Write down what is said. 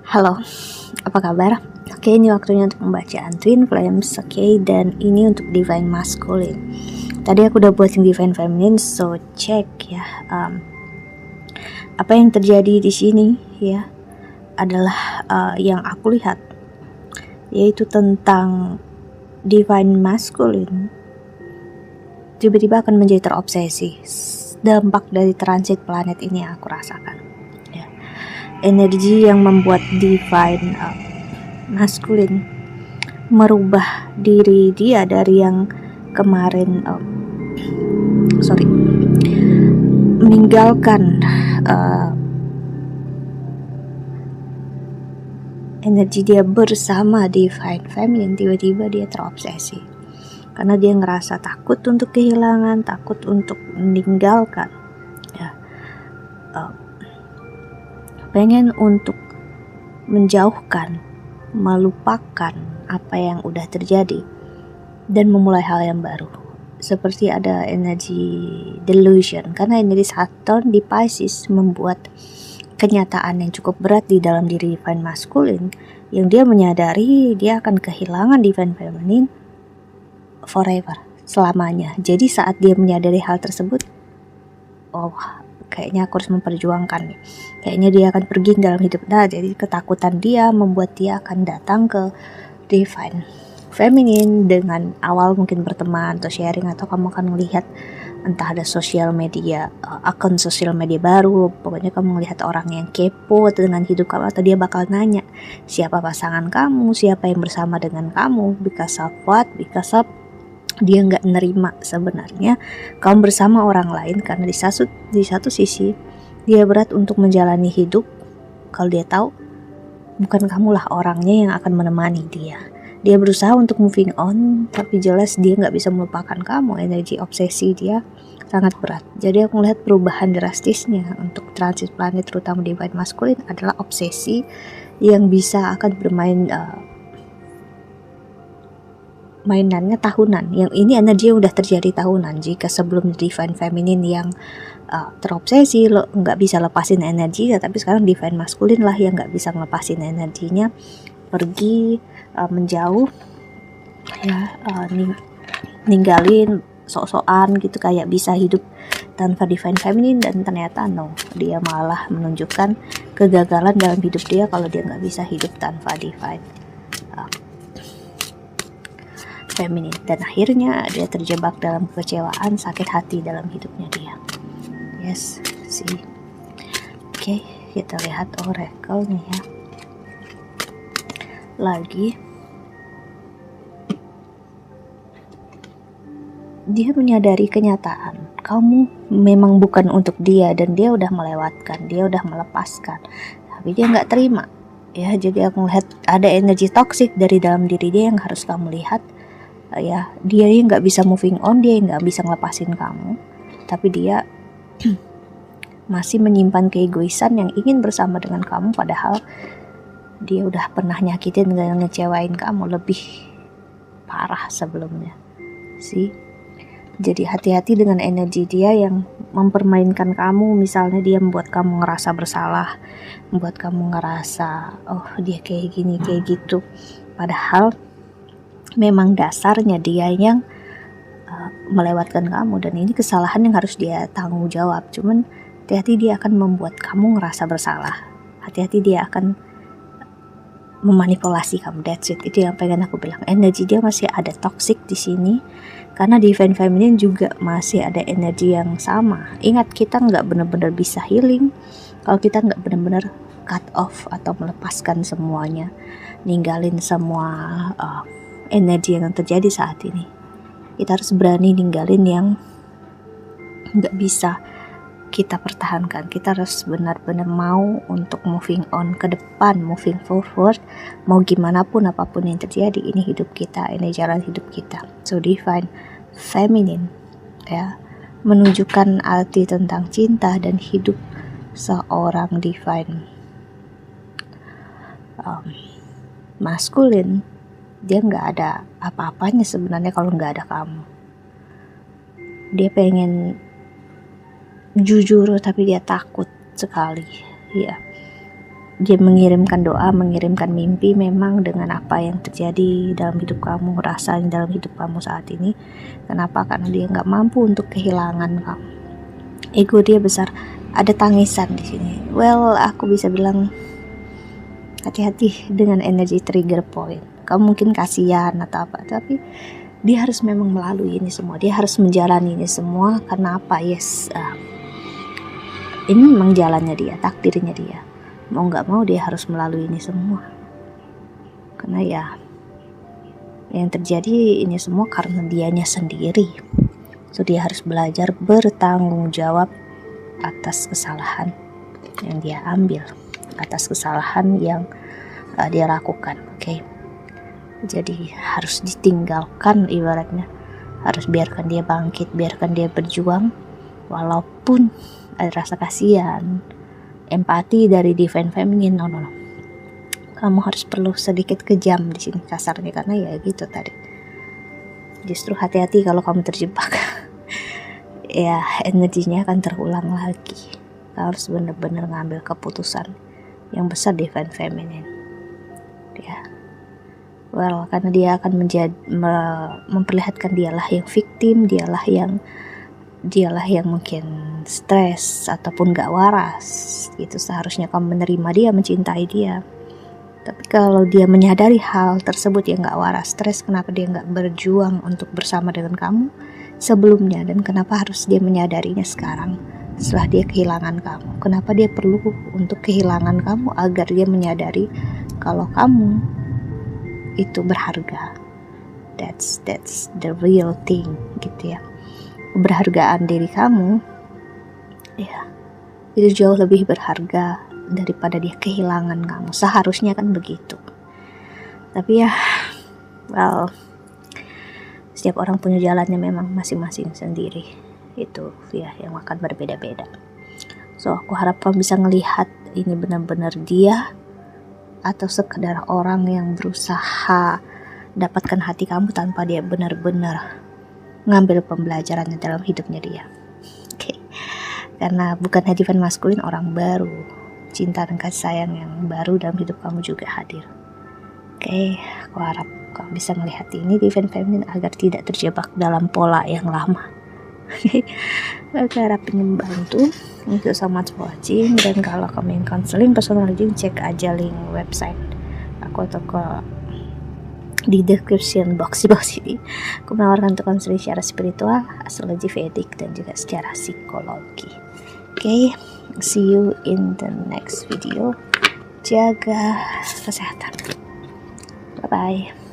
Halo, apa kabar? Oke, ini waktunya untuk membaca Twin Flames, oke, dan ini untuk Divine Masculine. Tadi aku udah buat yang Divine Feminine, so cek ya. Apa yang terjadi di sini ya adalah yang aku lihat, yaitu tentang Divine Masculine tiba-tiba akan menjadi terobsesi. Dampak dari transit planet ini yang aku rasakan. Energi yang membuat Divine Masculine merubah diri dia dari yang kemarin meninggalkan energi dia bersama Divine Feminine. Tiba-tiba dia terobsesi karena dia ngerasa takut untuk kehilangan, takut untuk meninggalkan ya. Pengen untuk menjauhkan, melupakan apa yang udah terjadi dan memulai hal yang baru. Seperti ada energi delusion, karena energi Saturn di Pisces membuat kenyataan yang cukup berat di dalam diri Divine Masculine, yang dia menyadari dia akan kehilangan Divine Feminine forever, selamanya. Jadi saat dia menyadari hal tersebut, kayaknya aku harus memperjuangkan nih. Kayaknya dia akan pergi dalam hidup. Nah, jadi ketakutan dia membuat dia akan datang ke Divine Feminine dengan awal mungkin berteman atau sharing, atau kamu akan melihat entah ada sosial media, akun sosial media baru. Pokoknya kamu melihat orang yang kepo dengan hidup kamu, atau dia bakal nanya siapa pasangan kamu, siapa yang bersama dengan kamu, because of what, because of dia nggak nerima sebenarnya kamu bersama orang lain, karena di satu sisi dia berat untuk menjalani hidup kalau dia tahu bukan kamulah orangnya yang akan menemani dia. Dia berusaha untuk moving on, tapi jelas dia nggak bisa melupakan kamu. Energi obsesi dia sangat berat. Jadi aku melihat perubahan drastisnya untuk transit planet, terutama Divine Masculine, adalah obsesi yang bisa akan bermain mainannya tahunan. Yang ini energi yang udah terjadi tahunan. Jika sebelum Divine Feminine yang terobsesi, lo nggak bisa lepasin energi, tapi sekarang Divine Masculine lah yang nggak bisa ngelepasin energinya, pergi menjauh ya, ninggalin sok-sokan gitu, kayak bisa hidup tanpa Divine Feminine, dan ternyata no, dia malah menunjukkan kegagalan dalam hidup dia kalau dia nggak bisa hidup tanpa Divine Feminine, dan akhirnya dia terjebak dalam kekecewaan, sakit hati dalam hidupnya dia. Yes, see. Oke, kita lihat oracle nih ya. Lagi dia menyadari kenyataan kamu memang bukan untuk dia, dan dia udah melewatkan, dia udah melepaskan, tapi dia nggak terima ya. Jadi aku melihat ada energi toksik dari dalam diri dia yang harus kamu lihat ya. Dia yang nggak bisa moving on, dia yang nggak bisa ngelepasin kamu, tapi dia masih menyimpan keegoisan yang ingin bersama dengan kamu, padahal dia udah pernah nyakitin dan ngecewain kamu lebih parah sebelumnya sih. Jadi hati-hati dengan energi dia yang mempermainkan kamu. Misalnya dia membuat kamu ngerasa bersalah, membuat kamu ngerasa dia kayak gini kayak gitu, padahal memang dasarnya dia yang melewatkan kamu, dan ini kesalahan yang harus dia tanggung jawab. Cuman hati-hati dia akan membuat kamu ngerasa bersalah, hati-hati dia akan memanipulasi kamu. That's it. Itu yang pengen aku bilang. Energi dia masih ada toxic di sini, karena Divine Feminine juga masih ada energi yang sama. Ingat, kita nggak benar-benar bisa healing kalau kita nggak benar-benar cut off atau melepaskan semuanya, ninggalin semua energi yang terjadi saat ini. Kita harus berani ninggalin yang nggak bisa kita pertahankan. Kita harus benar-benar mau untuk moving on ke depan, moving forward. Mau gimana pun, apapun yang terjadi, ini hidup kita, ini jalan hidup kita. So Divine Feminine ya, menunjukkan arti tentang cinta dan hidup seorang Divine Masculine. Dia nggak ada apa-apanya sebenarnya kalau nggak ada kamu. Dia pengen jujur tapi dia takut sekali ya. dia mengirimkan doa, mengirimkan mimpi memang dengan apa yang terjadi dalam hidup kamu, rasa dalam hidup kamu saat ini. Kenapa? Karena dia nggak mampu untuk kehilangan kamu. Ego dia besar, ada tangisan di sini. Well, aku bisa bilang hati-hati dengan energi trigger point. Kamu mungkin kasihan atau apa, tapi dia harus memang melalui ini semua. Dia harus menjalani ini semua. Karena apa? Yes, ini memang jalannya dia, takdirnya dia. Mau nggak mau dia harus melalui ini semua. Karena ya yang terjadi ini semua karena dianya sendiri. So dia harus belajar bertanggung jawab atas kesalahan yang dia ambil, atas kesalahan yang dia lakukan. Oke. Jadi harus ditinggalkan, ibaratnya harus biarkan dia bangkit, biarkan dia berjuang, walaupun ada rasa kasihan, empati dari divine feminine. No. Kamu harus perlu sedikit kejam di sini kasarnya, karena ya gitu tadi. Justru hati-hati kalau kamu terjebak. Ya, energinya akan terulang lagi. Kamu harus benar-benar ngambil keputusan yang besar divine feminine. Ya. Well, karena dia akan memperlihatkan dialah yang victim, dialah yang mungkin stres ataupun gak waras gitu. Seharusnya kamu menerima dia, mencintai dia. Tapi kalau dia menyadari hal tersebut yang gak waras, stres, kenapa dia gak berjuang untuk bersama dengan kamu sebelumnya? Dan kenapa harus dia menyadarinya sekarang setelah dia kehilangan kamu? Kenapa dia perlu untuk kehilangan kamu agar dia menyadari kalau kamu itu berharga? That's the real thing gitu ya. Keberhargaan diri kamu ya itu jauh lebih berharga daripada dia kehilangan kamu. Seharusnya kan begitu. Tapi ya well, setiap orang punya jalannya memang masing-masing sendiri. Itu ya yang akan berbeda-beda. So aku harap kamu bisa ngelihat ini benar-benar dia atau sekedar orang yang berusaha dapatkan hati kamu tanpa dia benar-benar ngambil pembelajarannya dalam hidupnya dia. Oke. Karena bukan divine maskulin orang baru, cinta dan kasih sayang yang baru dalam hidup kamu juga hadir. Oke, aku harap kamu bisa melihat ini divine feminine agar tidak terjebak dalam pola yang lama. Aku harap ini membantu. Thank you so much for watching. Dan kalau kamu yang counseling personal reading, cek aja link website aku atau ke di description box di bawah sini. Aku menawarkan untuk konseling secara spiritual, astrologi, Vedic, dan juga secara psikologi. Oke, see you in the next video. Jaga kesehatan. Bye bye.